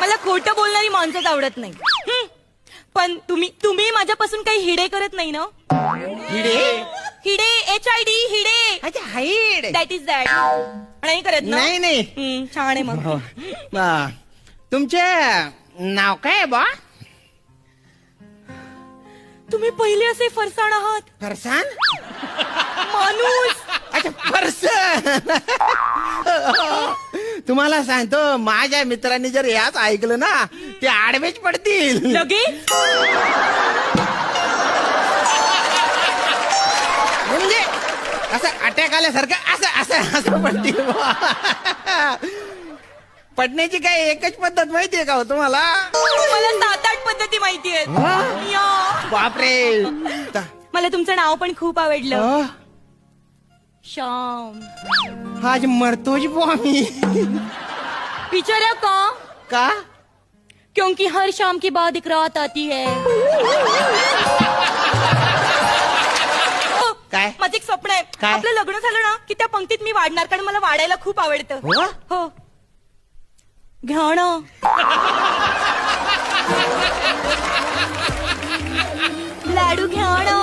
मला खोटं बोलणारी माणसंच आवडत नाही. पण तुम्ही माझ्यापासून काही हिडे करत नाही ना? हिडे हिडे HID हिडे. अच्छा हाईड. That is that. नाही करत ना? नाही नाही. छान आहे मग. तुमचे नाव काय आहे बा? तुम्ही पहिले असे फरसाण आहात. फरसान. माणूस. अच्छा फरसान. तुम्हाला सांगतो माझ्या मित्रांनी जर याच ऐकलं ना ते आडवेच पडतील लगेच. म्हणजे असं अटॅक आल्यासारखं असं असं असं पडतील. पडण्याची काय एकच पद्धत माहितीये का हो तुम्हाला? मला 7-8 पद्धती माहिती आहेत. बापरे. मला तुमचं नाव पण खूप आवडलं. अं? श्याम. आज मरतोच बुवा मी. बिचारा का? का? क्योंकि हर शाम के बाद एक रात आती है. काय? माझं एक स्वप्न आहे. काय? आपलं लग्न झालं ना की त्या पंक्तीत मी वाढणार, कारण मला वाढायला खूप आवडतं. हो. घ्या ना. लाडू घ्या ना.